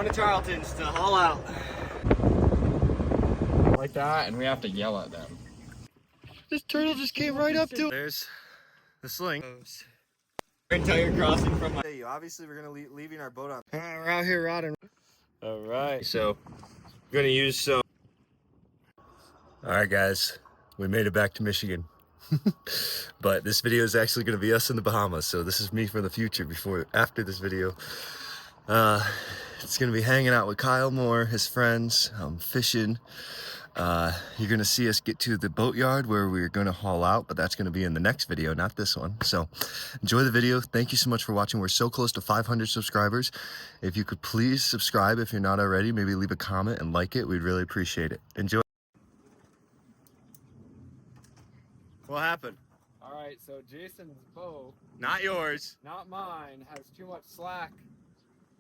to Charlton's to haul out. Like that, and we have to yell at them. This turtle just came right up to. There's the sling. Entire crossing from my. Hey, obviously we're gonna leaving our boat on. We're out here rotting. All right, so we're gonna use some. All right, guys, we made it back to Michigan. But this video is actually going to be us in the Bahamas, so this is me from the future after this video. It's going to be hanging out with Kyle Moore, his friends, fishing. You're going to see us get to the boatyard where we're going to haul out, but that's going to be in the next video, not this one. So enjoy the video. Thank you so much for watching. We're so close to 500 subscribers. If you could please subscribe if you're not already, maybe leave a comment and like it. We'd really appreciate it. Enjoy. What happened? All right, so Jason's boat, Not yours. not mine, has too much slack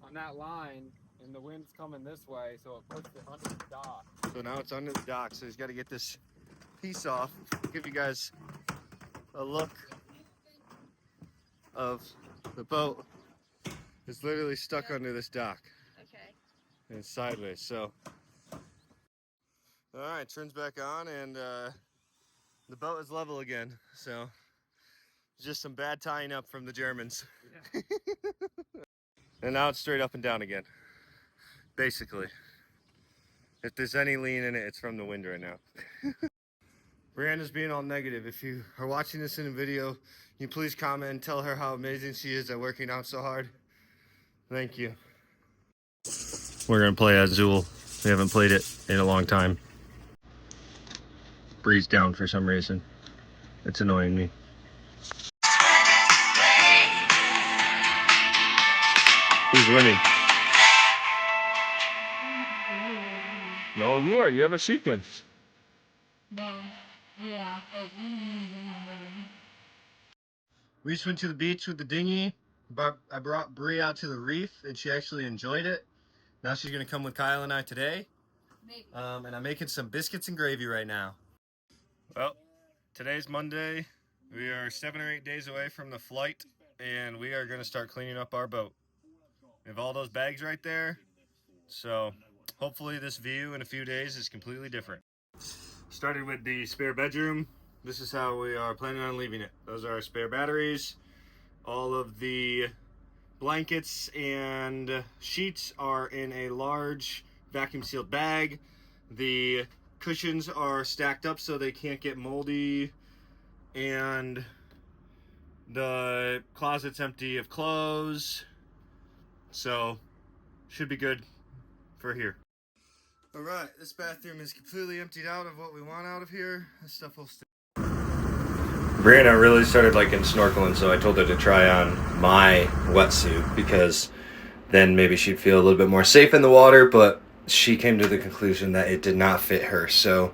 on that line, and the wind's coming this way, so it puts it under the dock. So now it's under the dock, so he's got to get this piece off. Give you guys a look of the boat. It's literally stuck under this dock. Okay. And it's sideways, so. All right, turns back on, and the boat is level again, so just some bad tying up from the Germans. Yeah. And now it's straight up and down again, basically. If there's any lean in it, it's from the wind right now. Brianna's being all negative. If you are watching this in a video, can you please comment and tell her how amazing she is at working out so hard? Thank you. We're gonna play Azul. We haven't played it in a long time. Breeze down for some reason. It's annoying me. Who's winning? No more. You have a sequence. We just went to the beach with the dinghy. I brought Bree out to the reef, and she actually enjoyed it. Now she's gonna come with Kyle and I today. And I'm making some biscuits and gravy right now. Well, today's Monday. We are 7 or 8 days away from the flight, and we are going to start cleaning up our boat. We have all those bags right there, so hopefully this view in a few days is completely different. Started with the spare bedroom. This is how we are planning on leaving it. Those are our spare batteries. All of the blankets and sheets are in a large vacuum sealed bag. The cushions are stacked up so they can't get moldy, and the closet's empty of clothes, so should be good for here. All right, this bathroom is completely emptied out of what we want out of here. This stuff will stay. Brianna really started liking snorkeling, so I told her to try on my wetsuit because then maybe she'd feel a little bit more safe in the water, but she came to the conclusion that it did not fit her. So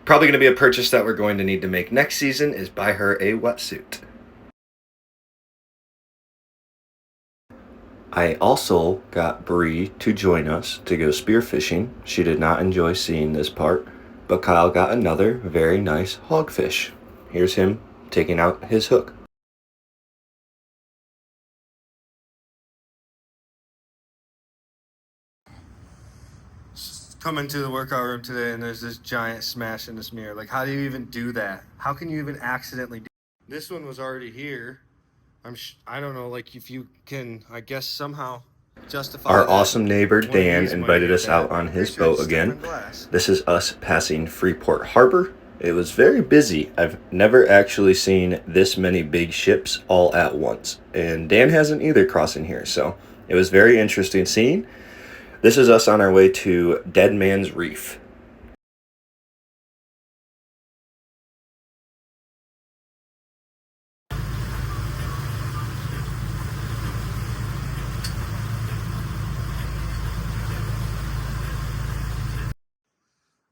probably going to be a purchase that we're going to need to make next season is buy her a wetsuit. I also got Bree to join us to go spearfishing. She did not enjoy seeing this part, but Kyle got another very nice hogfish. Here's him taking out his hook. Come into the workout room today and there's this giant smash in this mirror. Like, how do you even do that? How can you even accidentally do this? One was already here. I don't know, like, if you can, I guess, somehow justify our awesome neighbor Dan invited us out on his boat again. This is us passing Freeport Harbor. It was very busy. I've never actually seen this many big ships all at once, and Dan hasn't either crossing here, so it was very interesting seeing. This is us on our way to Dead Man's Reef.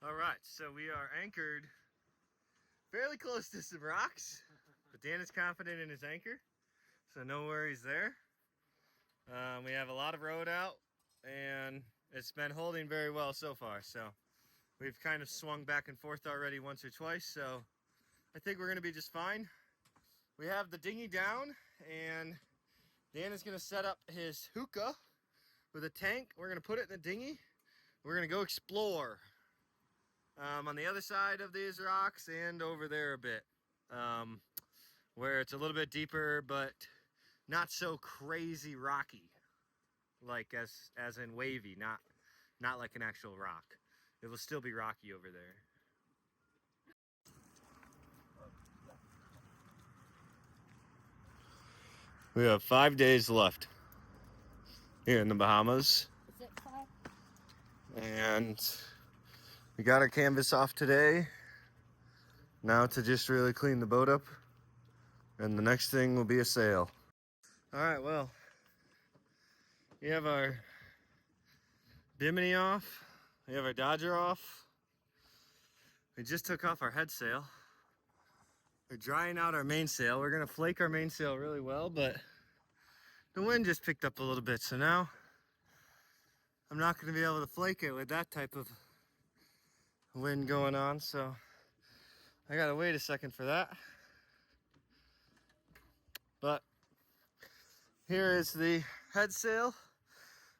All right, so we are anchored fairly close to some rocks, but Dan is confident in his anchor, so no worries there. We have a lot of rode out, and it's been holding very well so far, so we've kind of swung back and forth already once or twice, so I think we're going to be just fine. We have the dinghy down, and Dan is going to set up his hookah with a tank. We're gonna put it in the dinghy. We're gonna go explore on the other side of these rocks and over there a bit, where it's a little bit deeper, but not so crazy rocky, like as in wavy, not like an actual rock. It will still be rocky over there. We have 5 days left here in the Bahamas. Is it 5? And we got our canvas off today. Now to just really clean the boat up. And the next thing will be a sail. All right, well, we have our Bimini off. We have our Dodger off. We just took off our head sail. We're drying out our mainsail. We're gonna flake our mainsail really well, but the wind just picked up a little bit. So now I'm not gonna be able to flake it with that type of wind going on. So I gotta wait a second for that. But here is the head sail,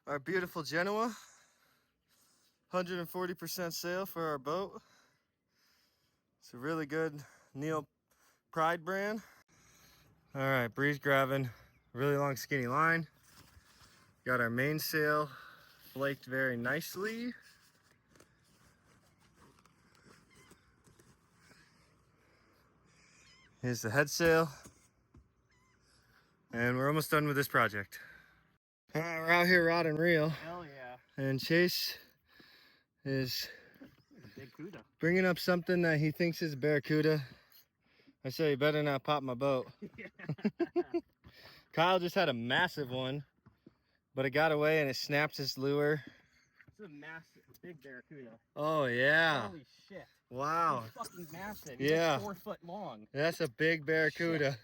our beautiful Genoa. 140% sail for our boat. It's a really good Neil Pride brand. All right, breeze grabbing, really long skinny line. Got our mainsail flaked very nicely. Here's the head sail. And we're almost done with this project. All right, we're out here rod and reel. Hell yeah. And Chase is Big cuda. bringing up something that he thinks is a barracuda. I say, you better not pop my boat. Kyle just had a massive one, but it got away and it snapped his lure. It's a massive, big barracuda. Oh, yeah. Holy shit. Wow. He's fucking massive. He's Yeah. like 4 foot long. That's a big barracuda.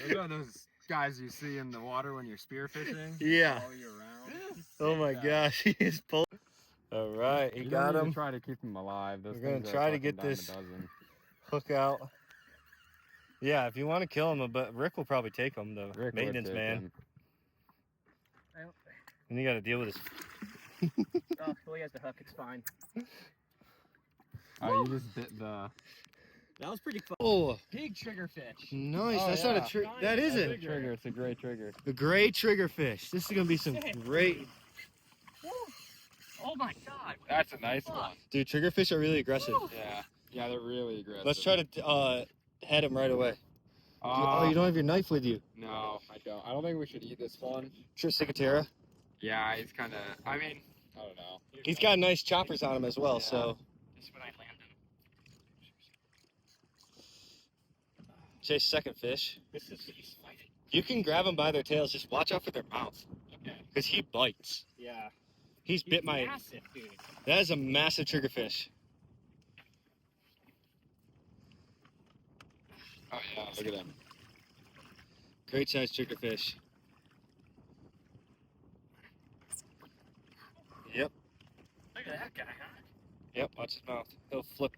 Those are those guys you see in the water when you're spearfishing. Yeah. All year round. Oh my gosh, he is pulled. All right, he You got don't need him. to try to keep him alive. Those We're gonna things are try to fucking get dime a this dozen. Hook out. Yeah, if you want to kill him, but Rick will probably take him, the Rick would maintenance take man. him. And you got to deal with his. Oh, well, he has the hook. It's fine. Oh, you just bit the. That was pretty fun. Oh, Big triggerfish. nice. Oh, That's yeah. not a trigger. That is That's a it. trigger. It's a great trigger. The gray triggerfish. This is gonna be some Sick. great. Woo. Oh my god. That's a nice one. Dude, triggerfish are really aggressive. Woo. Yeah. Yeah, they're really aggressive. Let's try to head him right away. Oh, you don't have your knife with you. No, I don't. I don't think we should eat this one. Cicatera. Yeah, he's kind of. I mean, I don't know. He's got nice choppers on him as well. Yeah. So This is when I land him. Chase second fish. This is he's fighting. You can grab them by their tails. Just watch out for their mouth, Okay. because he bites. Yeah. He's bit my. Massive, dude. That is a massive triggerfish. Oh yeah, look at him. Great size triggerfish. Yep. Look at that guy, huh? Yep. Watch his mouth. He'll flip.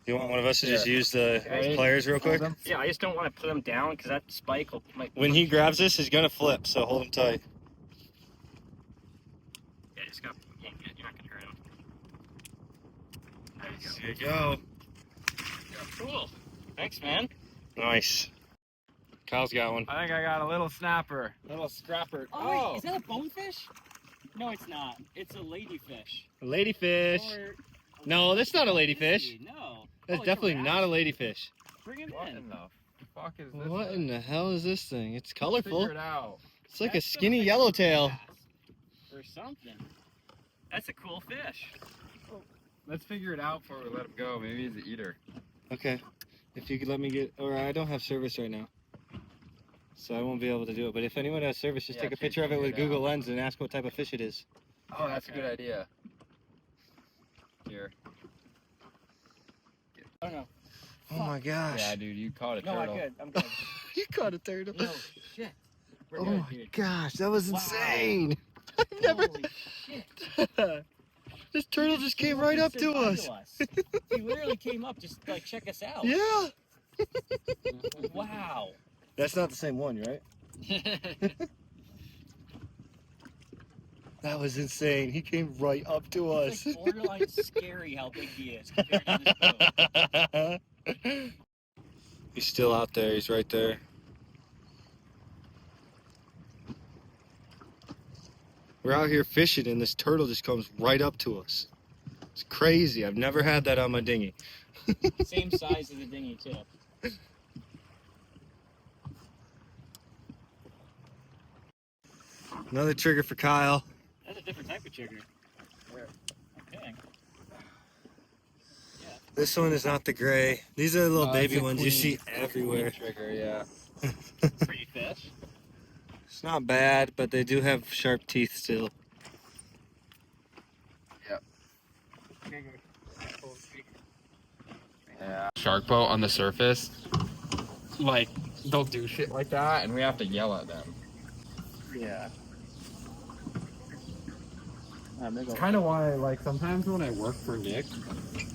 You want one of us to just Yeah. use the Okay. pliers real quick? Yeah, I just don't want to put him down because that spike will like. When he grabs this, he's gonna flip. So hold him tight. Yeah, just go. Yeah, you're not gonna hurt him. There you go. There you go. Cool. Thanks, man. Nice. Kyle's got one. I think I got a little snapper, little scrapper. Oh, wait, is that a bonefish? No, it's not. It's a ladyfish. A ladyfish. Or No, that's not a ladyfish. No. That's Oh, it's definitely a not a wrasse. ladyfish. Bring him What in. in the fuck is this? What thing? in the hell is this thing? It's Figure colorful. it out. It's like a That's skinny something yellowtail. wrasse or something. That's a cool fish. Let's figure it out before we let him go. Maybe he's an eater. Okay. If you could let me get, or I don't have service right now, so I won't be able to do it. But if anyone has service, just Yeah, take a Chase picture of it figure with it Google out. Lens and ask what type of fish it is. Oh, that's a good idea. Here. Oh no. Oh my gosh. Yeah, dude, you caught a No, turtle. I'm good. I'm good. You caught a turtle. No shit. We're Oh good, my dude. gosh, that was Wow. insane. I've never. Holy shit. This turtle just came right up to us. He literally came up just like check us out. Yeah. Wow. That's not the same one, right? That was insane. He came right up to us. It's like borderline scary how big he is compared to this boat. He's still out there. He's right there. We're out here fishing and this turtle just comes right up to us. It's crazy. I've never had that on my dinghy. Same size as the dinghy too. Another trigger for Kyle. That's a different type of trigger. Okay. This one is not the gray. These are the little baby It's a ones you queen. see It's a everywhere. queen trigger, yeah. Pretty fish. It's not bad, but they do have sharp teeth still. Yeah. Shark boat on the surface, like they'll do shit like that, and we have to yell at them. Yeah. It's kind of why, like, sometimes when I work for Nick,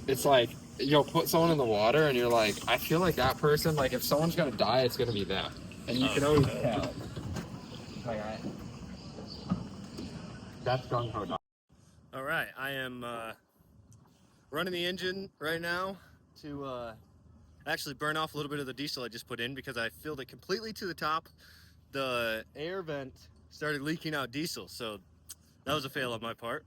it's like you'll put someone in the water, and you're like, I feel like that person, like, if someone's gonna die, it's gonna be them, and you can always tell. Like, that's gung ho. All right, I am running the engine right now to actually burn off a little bit of the diesel I just put in because I filled it completely to the top. The air vent started leaking out diesel, so that was a fail on my part.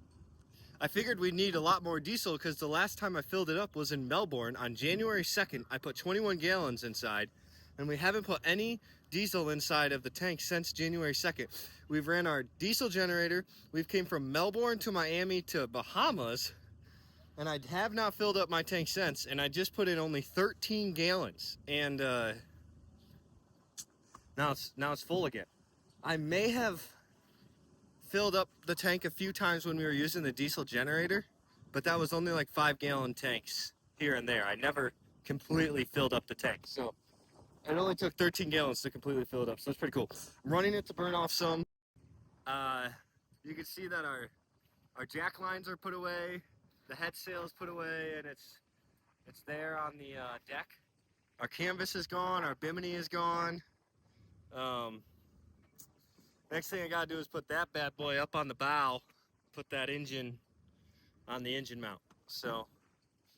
I figured we'd need a lot more diesel because the last time I filled it up was in Melbourne on January 2nd. I put 21 gallons inside, and we haven't put any diesel inside of the tank since January 2nd. We've ran our diesel generator. We've came from Melbourne to Miami to Bahamas, and I have not filled up my tank since, and I just put in only 13 gallons, and now it's full again. I may have filled up the tank a few times when we were using the diesel generator, but that was only like 5-gallon tanks here and there. I never completely filled up the tank, so it only took 13 gallons to completely fill it up, so it's pretty cool. I'm running it to burn off some. You can see that our jack lines are put away, the head sail is put away, and it's there on the deck. Our canvas is gone, our bimini is gone. Next thing I gotta do is put that bad boy up on the bow, put that engine on the engine mount. So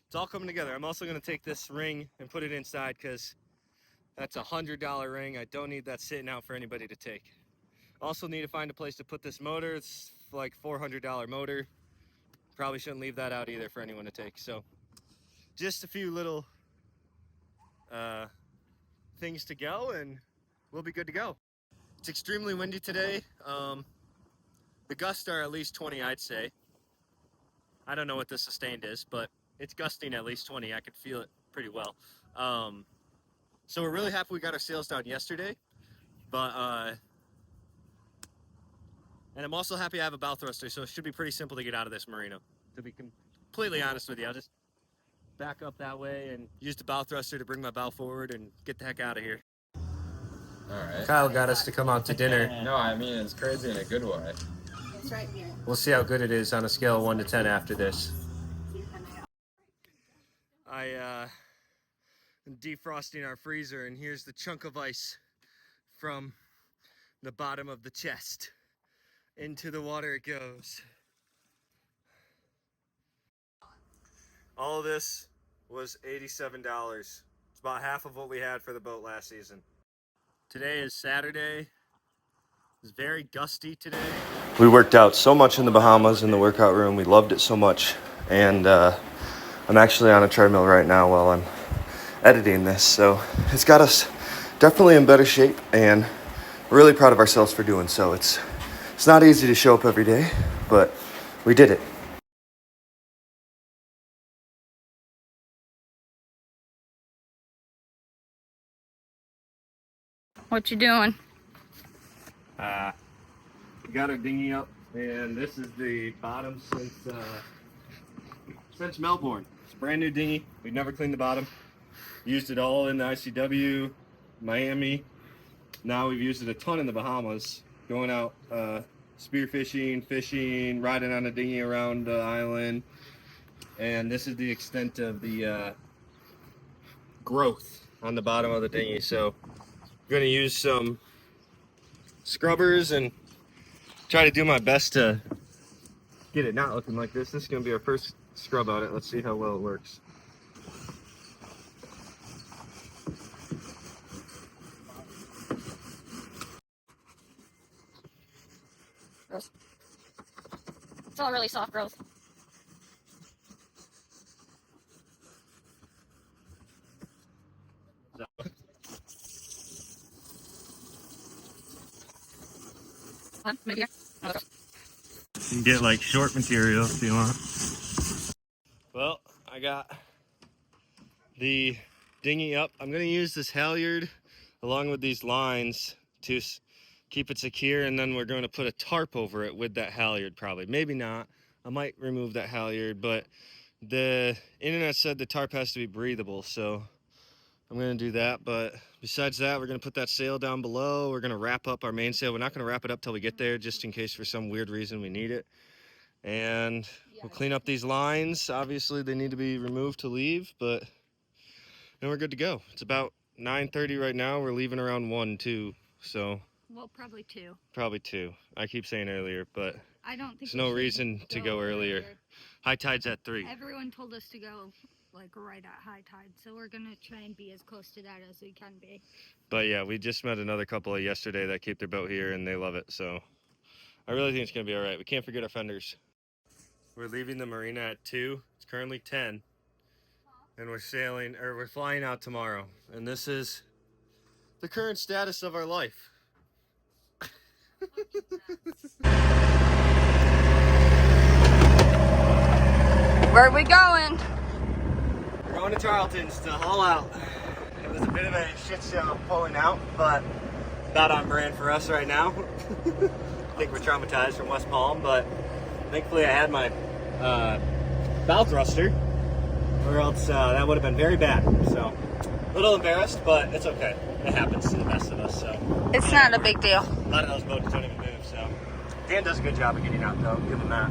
it's all coming together. I'm also gonna take this ring and put it inside because that's a $100 ring. I don't need that sitting out for anybody to take. Also need to find a place to put this motor. It's like $400 motor. Probably shouldn't leave that out either for anyone to take. So just a few little things to go and we'll be good to go. It's extremely windy today. The gusts are at least 20, I'd say. I don't know what the sustained is, but it's gusting at least 20. I could feel it pretty well. So we're really happy we got our sails down yesterday, but and I'm also happy I have a bow thruster, so it should be pretty simple to get out of this marina. To be completely honest with you, I'll just back up that way and use the bow thruster to bring my bow forward and get the heck out of here. Alright. Kyle got us to come out to dinner. No, I mean, it's crazy in a good way. It's right here. We'll see how good it is on a scale of 1 to 10 after this. I'm defrosting our freezer, and here's the chunk of ice from the bottom of the chest. Into the water it goes. All of this was $87. It's about half of what we had for the boat last season. Today is Saturday. It's very gusty today. We worked out so much in the Bahamas in the workout room. We loved it so much. And I'm actually on a treadmill right now while I'm editing this. So it's got us definitely in better shape, and we're really proud of ourselves for doing so. It's not easy to show up every day, but we did it. What you doing? We got our dinghy up, and this is the bottom since Melbourne. It's a brand new dinghy. We've never cleaned the bottom. Used it all in the ICW, Miami. Now we've used it a ton in the Bahamas, going out spearfishing, fishing, riding on a dinghy around the island. And this is the extent of the growth on the bottom of the dinghy. So we're gonna use some scrubbers and try to do my best to get it not looking like this. This is going to be our first scrub on it. Let's see how well it works. Gross. It's all really soft growth. Maybe here. Oh, gross. You can get like short material if you want. Well, I got the dinghy up. I'm going to use this halyard along with these lines to keep it secure, and then we're going to put a tarp over it with that halyard probably. Maybe not. I might remove that halyard, but the internet said the tarp has to be breathable, so I'm going to do that. But besides that, we're going to put that sail down below. We're going to wrap up our mainsail. We're not going to wrap it up till we get there, just in case for some weird reason we need it. And we'll clean up these lines. Obviously, they need to be removed to leave, but then we're good to go. It's about 9:30 right now. We're leaving around 1, 2, so. Well, probably 2. Probably 2. I keep saying earlier, but I don't think there's no reason to go earlier. High tide's at 3. Everyone told us to go like right at high tide, so we're gonna try and be as close to that as we can be. But yeah, we just met another couple yesterday that keep their boat here and they love it, so I really think it's gonna be all right. We can't forget our fenders. We're leaving the marina at 2. It's currently 10, and we're flying out tomorrow. And this is the current status of our life. Where are we going? We're going to Charlton's to haul out. It was a bit of a shit show pulling out, but not on brand for us right now. I think we're traumatized from West Palm, but thankfully I had my bow thruster, or else that would have been very bad. So, a little embarrassed, but it's okay. It happens to the best of us, so. It's not a big deal. A lot of those boats don't even move, so. Dan does a good job of getting out, though. Give him that.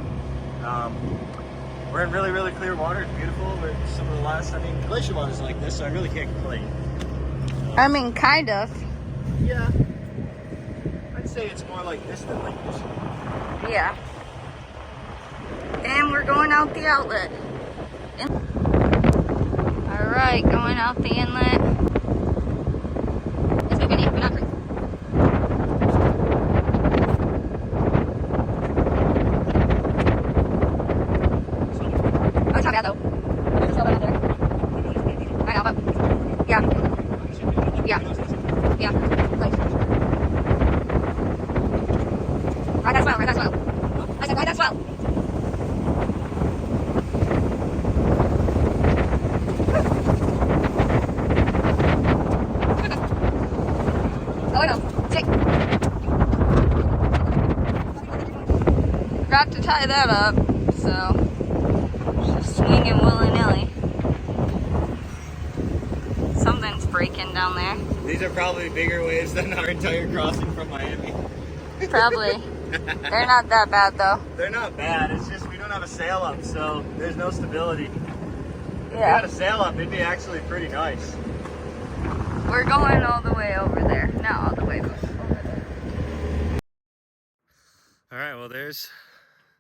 We're in really, really clear water. It's beautiful. We're some of the last, glacier water's like this, so I really can't complain. I mean, kind of. Yeah. I'd say it's more like this than like this. Yeah. And we're going out the outlet. Alright, going out the inlet. It's been windy, but not great. Oh, it's not bad though. There's still out there. I know, but yeah. Yeah. Yeah. Like. Ride that swell, ride that swell. I said ride that swell. Oh, I know. Sick. Forgot to tie that up, so just swinging willy-nilly. Something's breaking down there. These are probably bigger waves than our entire crossing from Miami. Probably. They're not that bad though. They're not bad. It's just we don't have a sail up, so there's no stability. If we Yeah. had a sail up, it'd be actually pretty nice. We're going all the way over there. Not all the way, but over there. All right, well, there's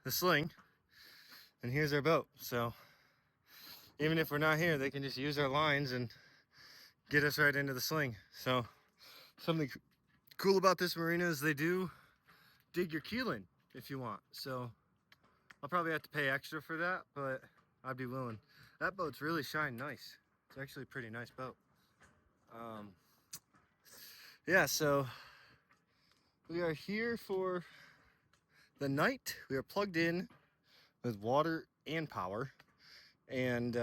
the sling, and here's our boat. So even if we're not here, they can just use our lines and get us right into the sling. So something cool about this marina is they do dig your keel in if you want. So I'll probably have to pay extra for that, but I'd be willing. That boat's really shine nice. It's actually a pretty nice boat. Yeah, so we are here for the night. We are plugged in with water and power, and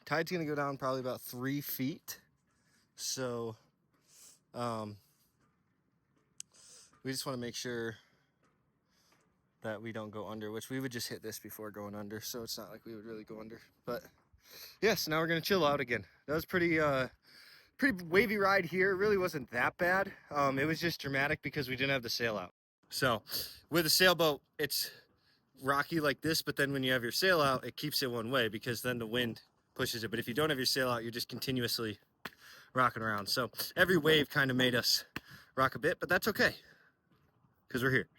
tide's gonna go down probably about 3 feet. So we just want to make sure that we don't go under, which we would just hit this before going under, so it's not like we would really go under. But yes, now we're gonna chill out again. That was pretty wavy ride here. It really wasn't that bad. It was just dramatic because we didn't have the sail out. So with a sailboat, it's rocky like this, but then when you have your sail out, it keeps it one way because then the wind pushes it. But if you don't have your sail out, you're just continuously rocking around. So every wave kind of made us rock a bit, but that's okay. because we're here.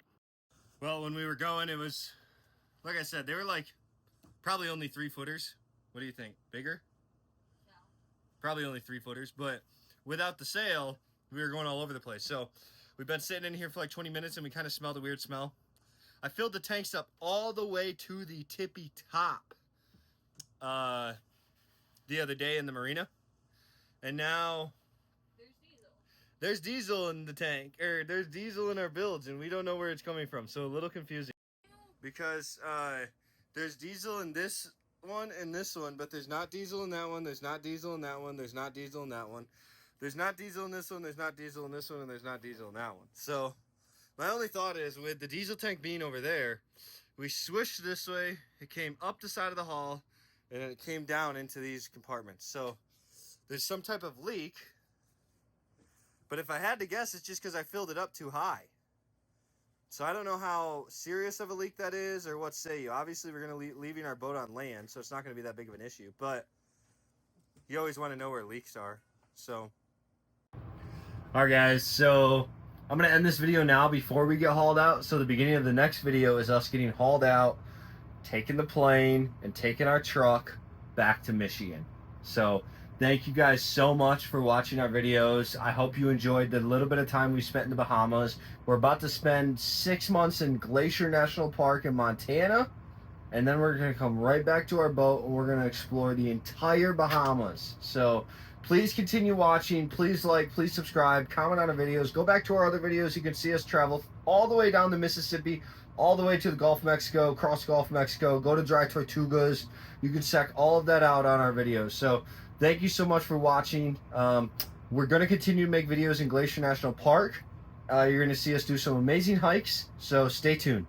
Well, when we were going, it was, like I said, they were like probably only 3-footers. What do you think? Bigger? No. Probably only 3-footers, but without the sail, we were going all over the place. So we've been sitting in here for like 20 minutes and we kind of smelled a weird smell. I filled the tanks up all the way to the tippy top the other day in the marina. And now there's diesel in the tank, or there's diesel in our bilge, and we don't know where it's coming from. So a little confusing because there's diesel in this one and this one, but there's not diesel in that one. There's not diesel in that one. There's not diesel in that one. There's not diesel in this one. There's not diesel in this one, and there's not diesel in that one. So my only thought is, with the diesel tank being over there, we swished this way. It came up the side of the hull, and then it came down into these compartments. So there's some type of leak. But if I had to guess, it's just because I filled it up too high. So I don't know how serious of a leak that is, or what say you. Obviously, we're going to be leaving our boat on land, so it's not going to be that big of an issue. But you always want to know where leaks are. So, all right, guys. So I'm going to end this video now before we get hauled out. So the beginning of the next video is us getting hauled out, taking the plane, and taking our truck back to Michigan. So thank you guys so much for watching our videos. I hope you enjoyed the little bit of time we spent in the Bahamas. We're about to spend 6 months in Glacier National Park in Montana, and then we're going to come right back to our boat and we're going to explore the entire Bahamas. So please continue watching. Please like, please subscribe, comment on our videos. Go back to our other videos. You can see us travel all the way down the Mississippi, all the way to the Gulf of Mexico, across the Gulf of Mexico, go to dry tortugas. You can check all of that out on our videos. So thank you so much for watching. We're going to continue to make videos in Glacier National Park. You're going to see us do some amazing hikes, so stay tuned.